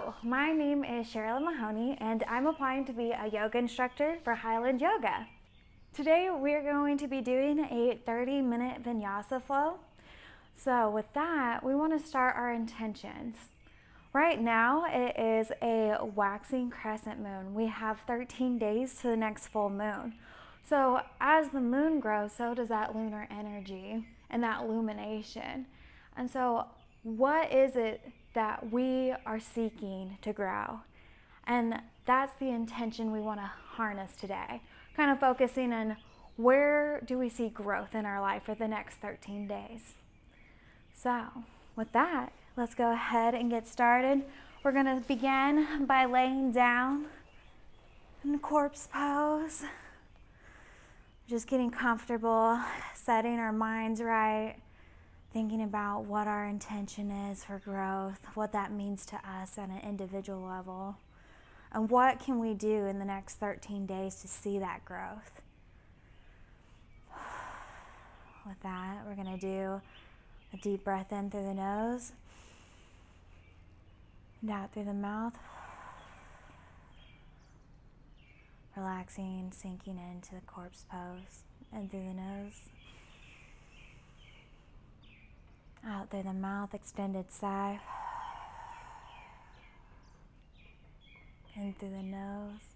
Hello, my name is Cherilyn Mahoney and I'm applying to be a yoga instructor for Highland Yoga. Today we're going to be doing a 30-minute Vinyasa Flow. So with that, we want to start our intentions. Right now it is a waxing crescent moon. We have 13 days to the next full moon. So as the moon grows, so does that lunar energy and that illumination. And so what is it that we are seeking to grow? And that's the intention we want to harness today. Kind of focusing on where do we see growth in our life for the next 13 days. So with that, let's go ahead and get started. We're going to begin by laying down in corpse pose. Just getting comfortable, setting our minds right, thinking about what our intention is for growth, what that means to us at an individual level, and what can we do in the next 13 days to see that growth. With that, we're going to do a deep breath in through the nose and out through the mouth. Relaxing, sinking into the corpse pose. In through the nose. Out through the mouth, extended sigh. In through the nose.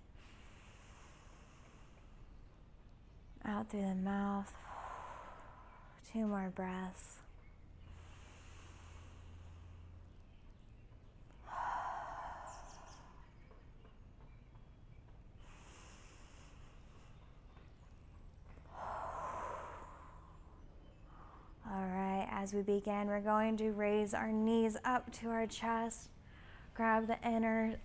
Out through the mouth. 2 more breaths. As we begin, we're going to raise our knees up to our chest, grab the inner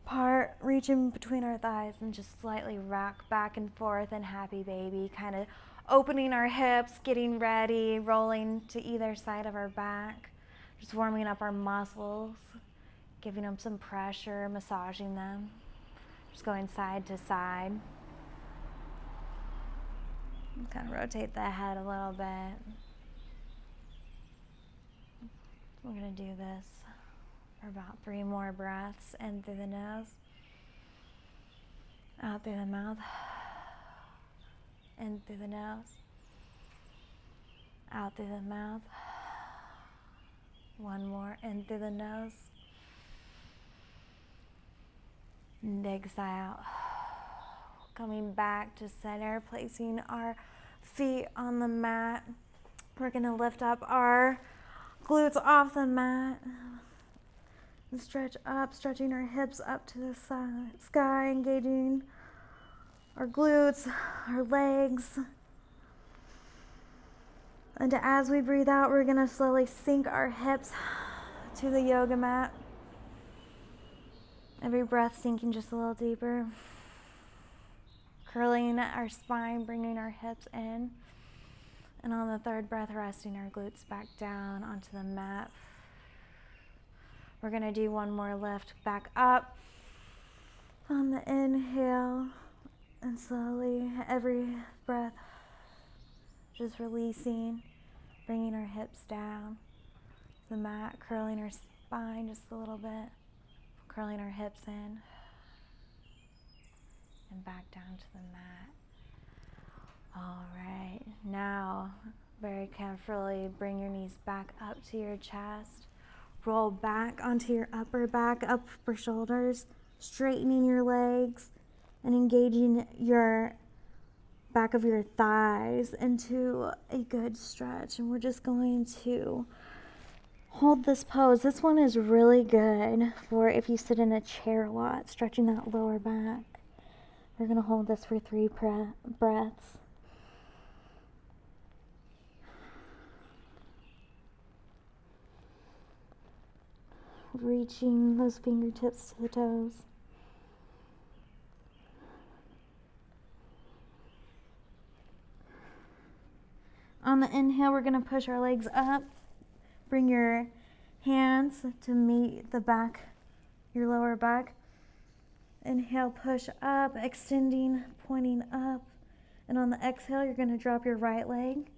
part, reach in between our thighs, and just slightly rock back and forth in happy baby, kind of opening our hips, getting ready, rolling to either side of our back, just warming up our muscles, giving them some pressure, massaging them, just going side to side. Kind of rotate the head a little bit. We're going to do this for about 3 more breaths. In through the nose, out through the mouth, in through the nose, out through the mouth. 1 more, in through the nose. Big sigh out. Coming back to center, placing our feet on the mat. We're going to lift up our glutes off the mat and stretch up, stretching our hips up to the sky, engaging our glutes, our legs. And as we breathe out, we're going to slowly sink our hips to the yoga mat. Every breath sinking just a little deeper. Curling our spine, bringing our hips in. And on the 3rd breath, resting our glutes back down onto the mat. We're going to do 1 more lift back up on the inhale, and slowly, every breath, just releasing, bringing our hips down to the mat, curling our spine just a little bit, curling our hips in, and back down to the mat. All right, now very carefully bring your knees back up to your chest. Roll back onto your upper back, upper shoulders, straightening your legs and engaging your back of your thighs into a good stretch. And we're just going to hold this pose. This one is really good for if you sit in a chair a lot, stretching that lower back. We're going to hold this for 3 breaths. Reaching those fingertips to the toes. On the inhale, we're going to push our legs up. Bring your hands to meet the back, your lower back. Inhale, push up, extending, pointing up. And on the exhale, you're going to drop your right leg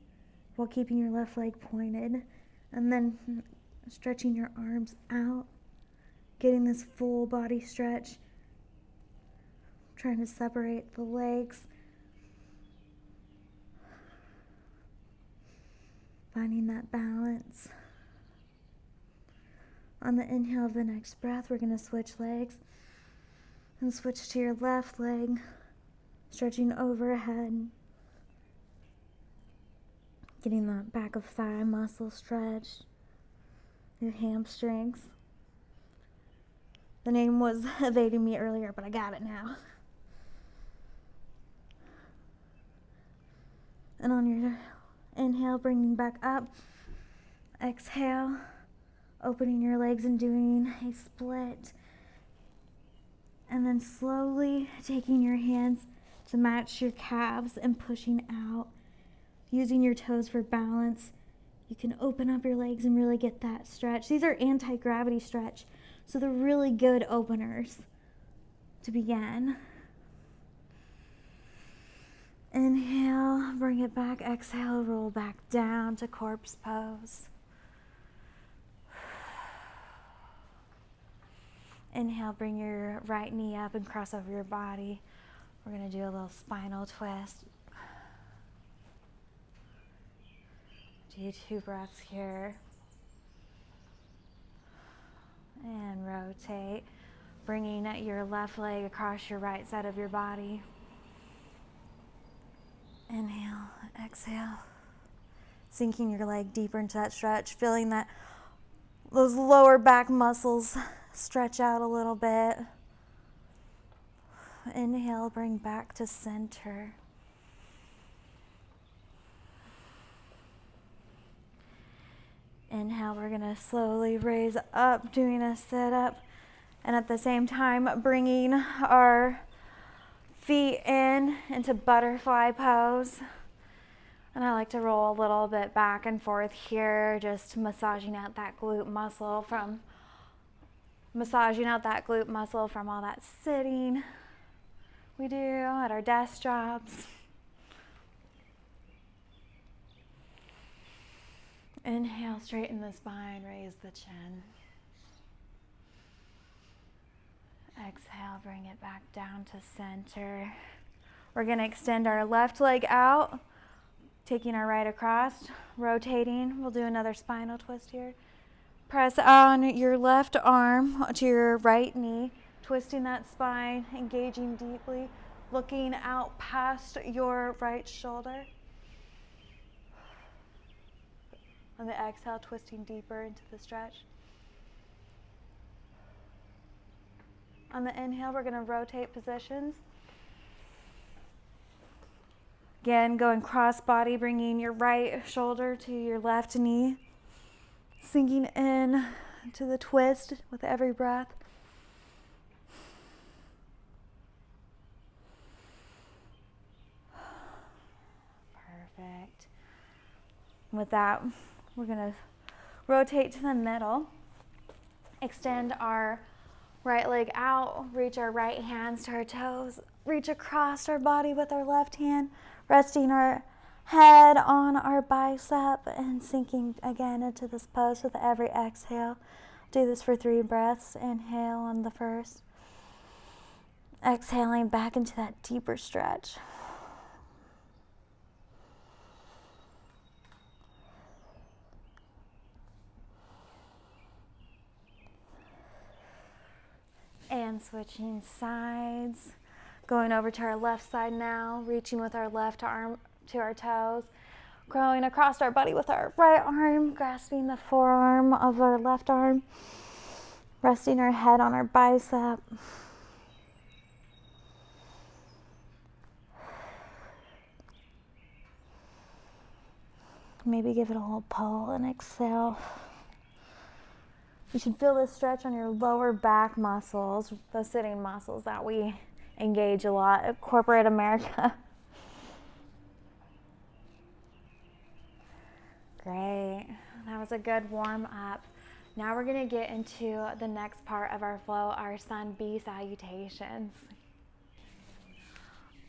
while keeping your left leg pointed. And then stretching your arms out, getting this full body stretch. Trying to separate the legs. Finding that balance. On the inhale of the next breath, we're going to switch legs and switch to your left leg, stretching overhead, getting that back of thigh muscle stretched, your hamstrings. The name was evading me earlier, but I got it now. And on your inhale, bringing back up, exhale, opening your legs and doing a split. And then slowly taking your hands to match your calves and pushing out, using your toes for balance. You can open up your legs and really get that stretch. These are anti-gravity stretch, so they're really good openers to begin. Inhale, bring it back. Exhale, roll back down to corpse pose. Inhale, bring your right knee up and cross over your body. We're going to do a little spinal twist. Do 2 breaths here. And rotate, bringing your left leg across your right side of your body. Inhale, exhale. Sinking your leg deeper into that stretch, feeling that those lower back muscles stretch out a little bit. Inhale, bring back to center. Inhale, we're going to slowly raise up, doing a sit-up, and at the same time bringing our feet into butterfly pose. And I like to roll a little bit back and forth here, just massaging out that glute muscle from all that sitting we do at our desk jobs. Inhale, straighten the spine, raise the chin. Exhale, bring it back down to center. We're going to extend our left leg out, taking our right across, rotating. We'll do another spinal twist here. Press on your left arm to your right knee, twisting that spine, engaging deeply, looking out past your right shoulder. On the exhale, twisting deeper into the stretch. On the inhale, we're going to rotate positions. Again, going cross body, bringing your right shoulder to your left knee, sinking in to the twist with every breath. Perfect. With that, we're going to rotate to the middle, extend our right leg out, reach our right hands to our toes, reach across our body with our left hand, resting our head on our bicep and sinking again into this pose with every exhale. Do this for 3 breaths. Inhale on the first. Exhaling back into that deeper stretch. And switching sides. Going over to our left side now, reaching with our left arm to our toes. Growing across our body with our right arm, grasping the forearm of our left arm. Resting our head on our bicep. Maybe give it a little pull and exhale. You should feel this stretch on your lower back muscles, those sitting muscles that we engage a lot at corporate America. Great. That was a good warm up. Now we're going to get into the next part of our flow, our sun B salutations.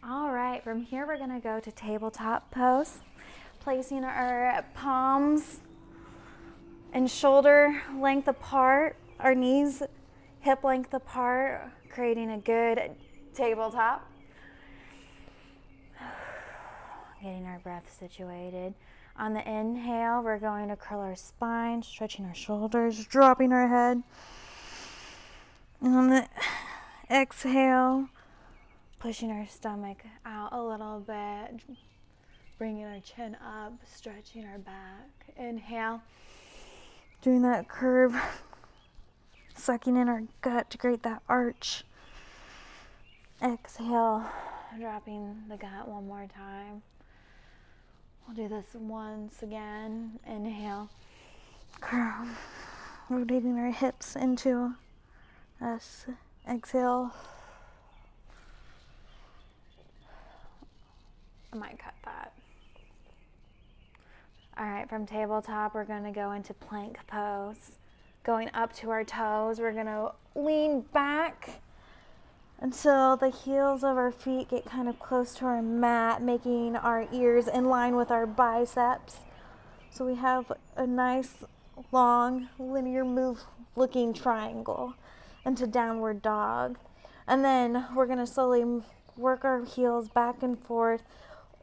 All right, from here we're going to go to tabletop pose, placing our palms and shoulder length apart, our knees hip length apart, creating a good tabletop. Getting our breath situated. On the inhale, we're going to curl our spine, stretching our shoulders, dropping our head. And on the exhale, pushing our stomach out a little bit, bringing our chin up, stretching our back. Inhale, doing that curve, sucking in our gut to create that arch. Exhale, dropping the gut one more time. We'll do this once again. Inhale, curl, rotating our hips into us. Exhale. I might cut that. All right, from tabletop, we're going to go into plank pose. Going up to our toes, we're going to lean back until the heels of our feet get kind of close to our mat, making our ears in line with our biceps. So we have a nice, long, linear move looking triangle into downward dog. And then we're going to slowly work our heels back and forth,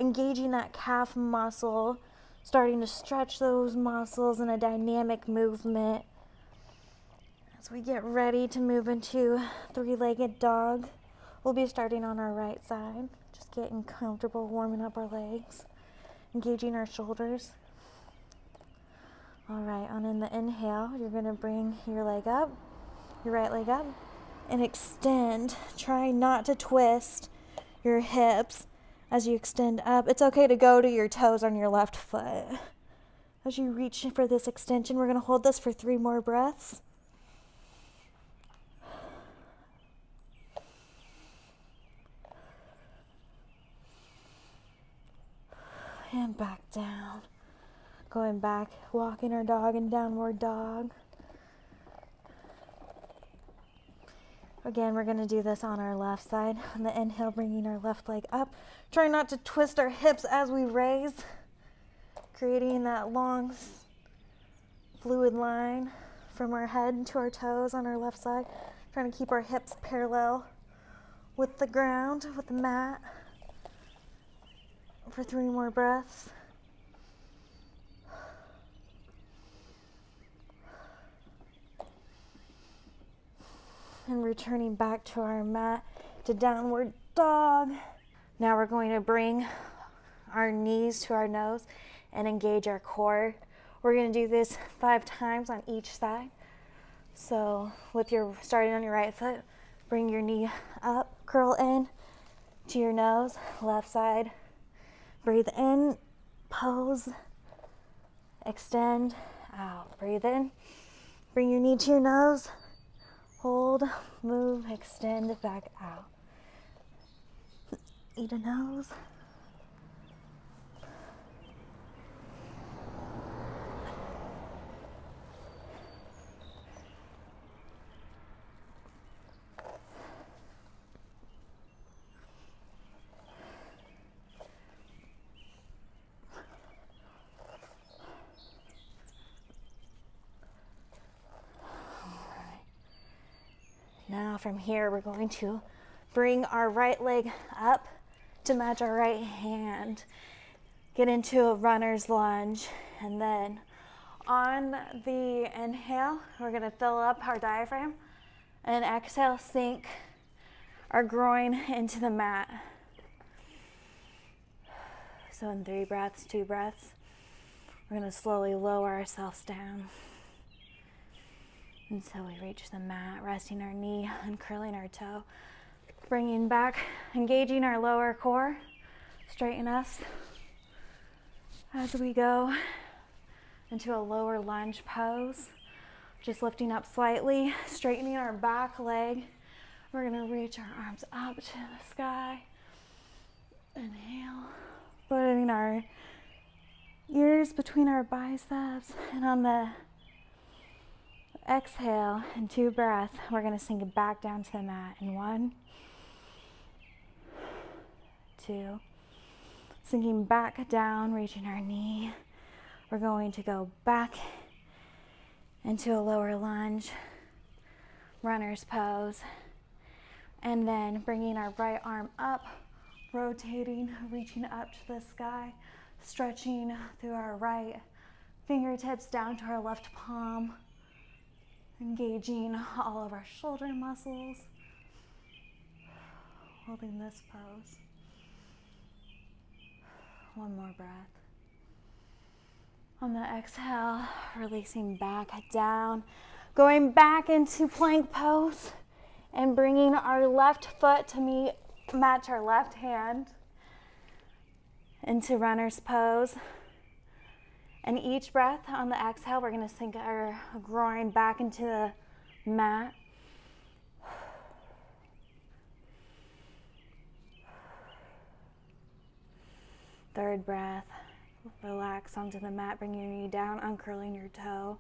engaging that calf muscle, starting to stretch those muscles in a dynamic movement. As we get ready to move into three-legged dog, we'll be starting on our right side, just getting comfortable, warming up our legs, engaging our shoulders. All right, on in the inhale, you're gonna bring your leg up, your right leg up, and extend. Try not to twist your hips as you extend up. It's okay to go to your toes on your left foot. As you reach for this extension, we're gonna hold this for 3 more breaths. And back down. Going back, walking our dog in downward dog. Again, we're going to do this on our left side. On the inhale, bringing our left leg up. Try not to twist our hips as we raise, creating that long, fluid line from our head to our toes on our left side. Trying to keep our hips parallel with the ground, with the mat. For 3 more breaths. And returning back to our mat to downward dog. Now we're going to bring our knees to our nose and engage our core. We're going to do this 5 times on each side. So with your starting on your right foot, bring your knee up, curl in to your nose, left side. Breathe in, pose, extend, out. Breathe in, bring your knee to your nose, hold, move, extend, back out. Eat a nose. Now from here, we're going to bring our right leg up to match our right hand. Get into a runner's lunge, and then on the inhale, we're gonna fill up our diaphragm, and exhale, sink our groin into the mat. So in 3 breaths, 2 breaths, we're gonna slowly lower ourselves down until we reach the mat, resting our knee, uncurling our toe, bringing back, engaging our lower core, straighten us as we go into a lower lunge pose. Just lifting up slightly, straightening our back leg. We're gonna reach our arms up to the sky. Inhale, putting our ears between our biceps, and on the exhale, in 2 breaths, we're going to sink it back down to the mat in 1, 2, sinking back down, reaching our knee. We're going to go back into a lower lunge, runner's pose. And then bringing our right arm up, rotating, reaching up to the sky, stretching through our right fingertips down to our left palm, engaging all of our shoulder muscles, holding this pose. One more breath. On the exhale, releasing back down, going back into plank pose and bringing our left foot to match our left hand into runner's pose. And each breath on the exhale, we're going to sink our groin back into the mat. Third breath, relax onto the mat, bring your knee down, uncurling your toe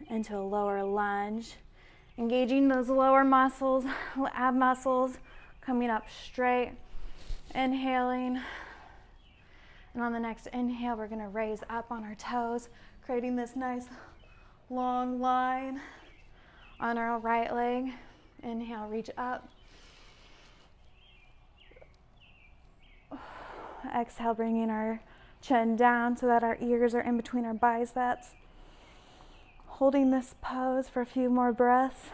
into a lower lunge. Engaging those lower muscles, ab muscles, coming up straight. Inhaling. And on the next inhale, we're going to raise up on our toes, creating this nice long line on our right leg. Inhale, reach up. Exhale, bringing our chin down so that our ears are in between our biceps. Holding this pose for a few more breaths.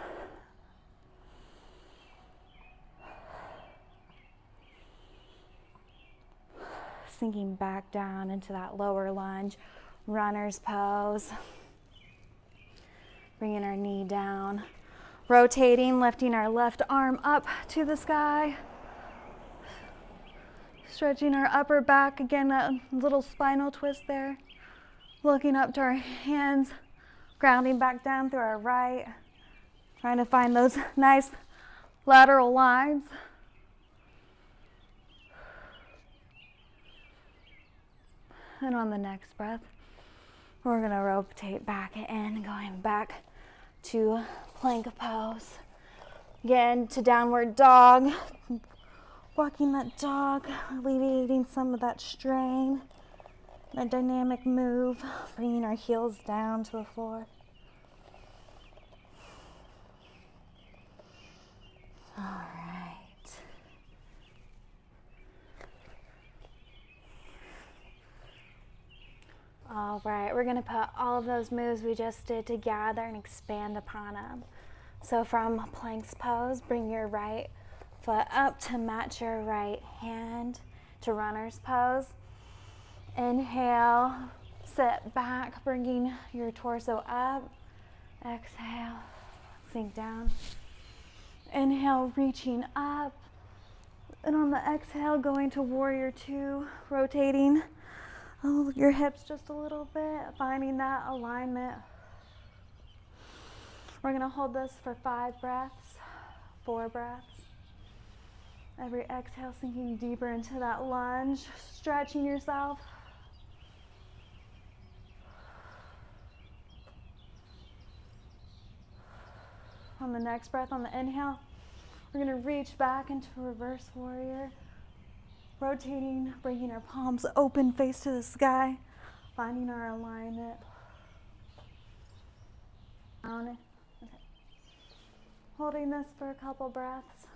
Sinking back down into that lower lunge, runner's pose. Bringing our knee down, rotating, lifting our left arm up to the sky. Stretching our upper back, again, that little spinal twist there. Looking up to our hands, grounding back down through our right. Trying to find those nice lateral lines. And on the next breath, we're going to rotate back in, going back to plank pose. Again, to downward dog. Walking that dog, alleviating some of that strain, that dynamic move, bringing our heels down to the floor. All right. All right, we're going to put all of those moves we just did together and expand upon them. So from plank's pose, bring your right foot up to match your right hand to runner's pose. Inhale, sit back, bringing your torso up. Exhale, sink down. Inhale, reaching up. And on the exhale, going to warrior two, rotating your hips just a little bit, finding that alignment. We're going to hold this for 5 breaths, 4 breaths. Every exhale, sinking deeper into that lunge, stretching yourself. On the next breath, on the inhale, we're going to reach back into reverse warrior, rotating, bringing our palms open, face to the sky, finding our alignment. Down. Okay. Holding this for a couple breaths.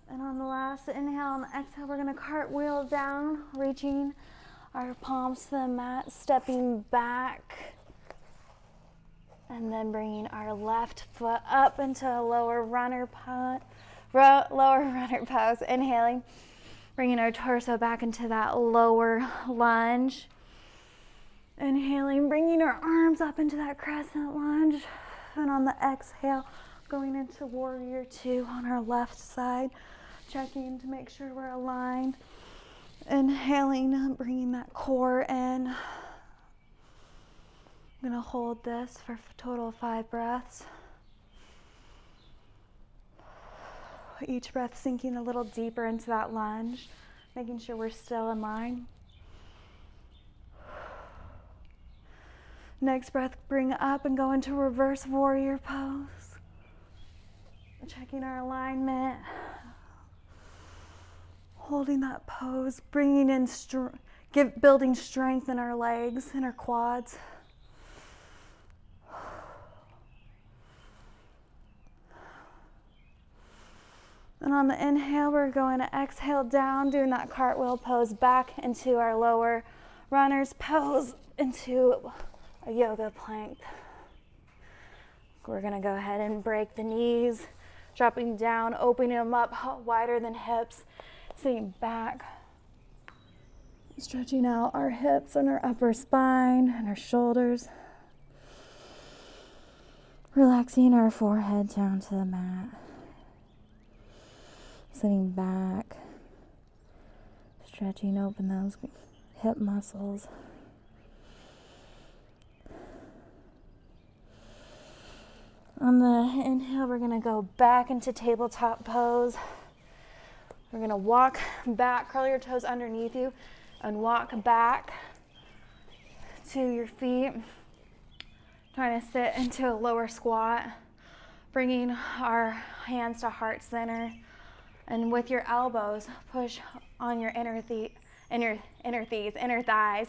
And on the last inhale and exhale, we're going to cartwheel down, reaching our palms to the mat, stepping back, and then bringing our left foot up into a lower runner pose. Inhaling, bringing our torso back into that lower lunge. Inhaling, bringing our arms up into that crescent lunge. And on the exhale, going into warrior two on our left side. Checking to make sure we're aligned. Inhaling, bringing that core in. I'm going to hold this for a total of 5 breaths. Each breath sinking a little deeper into that lunge, making sure we're still in line. Next breath, bring up and go into reverse warrior pose. Checking our alignment. Holding that pose, bringing in, building strength in our legs and our quads. And on the inhale, we're going to exhale down, doing that cartwheel pose back into our lower runner's pose, into a yoga plank. We're going to go ahead and break the knees, dropping down, opening them up wider than hips, sitting back, stretching out our hips and our upper spine and our shoulders, relaxing our forehead down to the mat. Sitting back, stretching open those hip muscles. On the inhale, we're going to go back into tabletop pose. We're going to walk back, curl your toes underneath you, and walk back to your feet. Trying to sit into a lower squat, bringing our hands to heart center. And with your elbows, push on your inner thighs,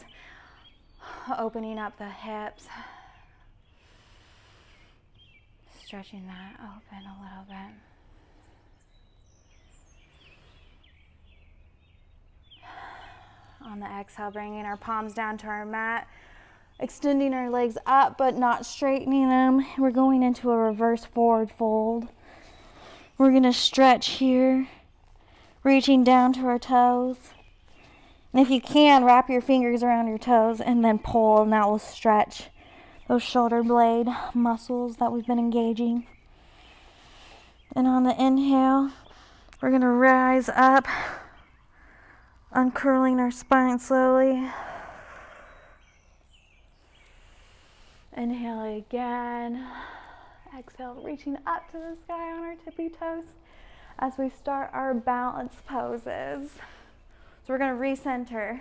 opening up the hips, stretching that open a little bit. On the exhale, bringing our palms down to our mat, extending our legs up but not straightening them. We're going into a reverse forward fold. We're going to stretch here, reaching down to our toes. And if you can, wrap your fingers around your toes and then pull, and that will stretch those shoulder blade muscles that we've been engaging. And on the inhale, we're going to rise up, uncurling our spine slowly. Inhale again. Exhale, reaching up to the sky on our tippy toes as we start our balance poses. So we're going to recenter.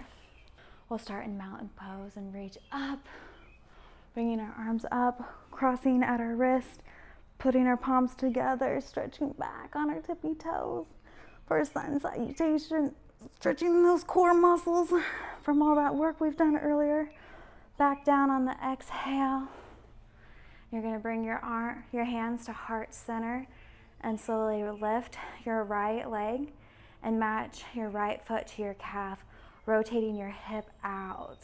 We'll start in mountain pose and reach up, bringing our arms up, crossing at our wrist, putting our palms together, stretching back on our tippy toes for sun salutation, stretching those core muscles from all that work we've done earlier. Back down on the exhale. You're going to bring your hands to heart center and slowly lift your right leg and match your right foot to your calf, rotating your hip out.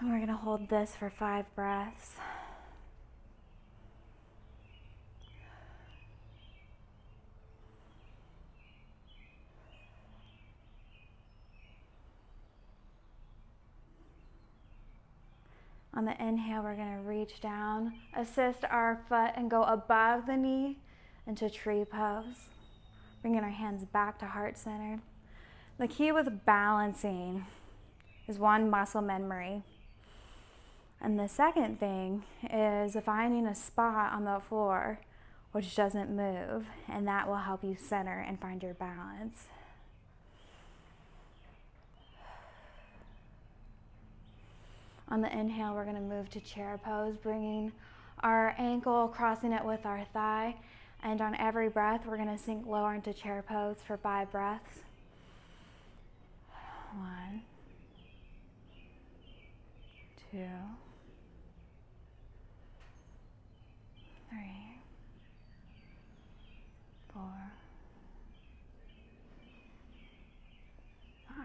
And we're going to hold this for 5 breaths. On the inhale, we're going to reach down, assist our foot, and go above the knee into tree pose. Bringing our hands back to heart center. The key with balancing is one, muscle memory. And the second thing is finding a spot on the floor which doesn't move, and that will help you center and find your balance. On the inhale, we're going to move to chair pose, bringing our ankle, crossing it with our thigh. And on every breath, we're going to sink lower into chair pose for 5 breaths. 1, 2, 3, 4, 5.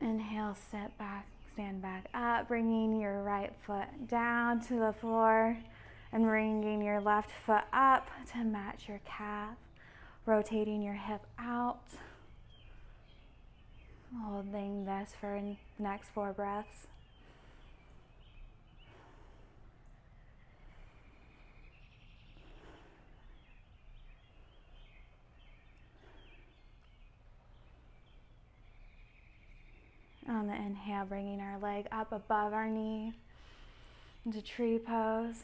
Inhale, sit back, stand back up, bringing your right foot down to the floor and bringing your left foot up to match your calf, rotating your hip out. Holding this for the next 4 breaths. On the inhale, bringing our leg up above our knee into tree pose,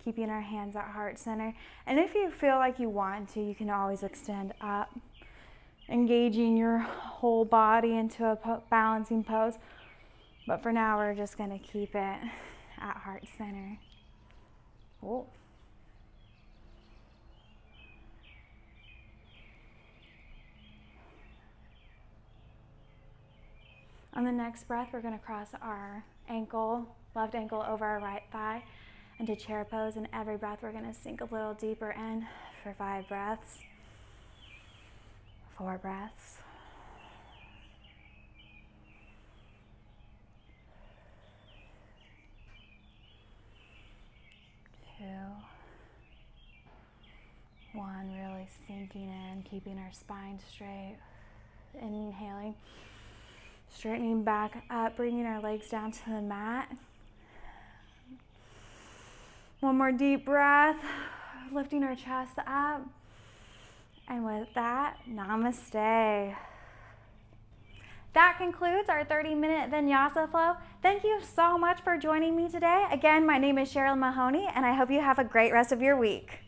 keeping our hands at heart center. And if you feel like you want to, you can always extend up, engaging your whole body into a balancing pose. But for now, we're just going to keep it at heart center. Oh. On the next breath, we're gonna cross our ankle, left ankle over our right thigh into chair pose, and every breath we're gonna sink a little deeper in for 5 breaths, 4 breaths, 2, 1, really sinking in, keeping our spine straight, inhaling, straightening back up, bringing our legs down to the mat. One more deep breath, lifting our chest up. And with that, namaste. That concludes our 30-minute Vinyasa Flow. Thank you so much for joining me today. Again, my name is Cherilyn Mahoney, and I hope you have a great rest of your week.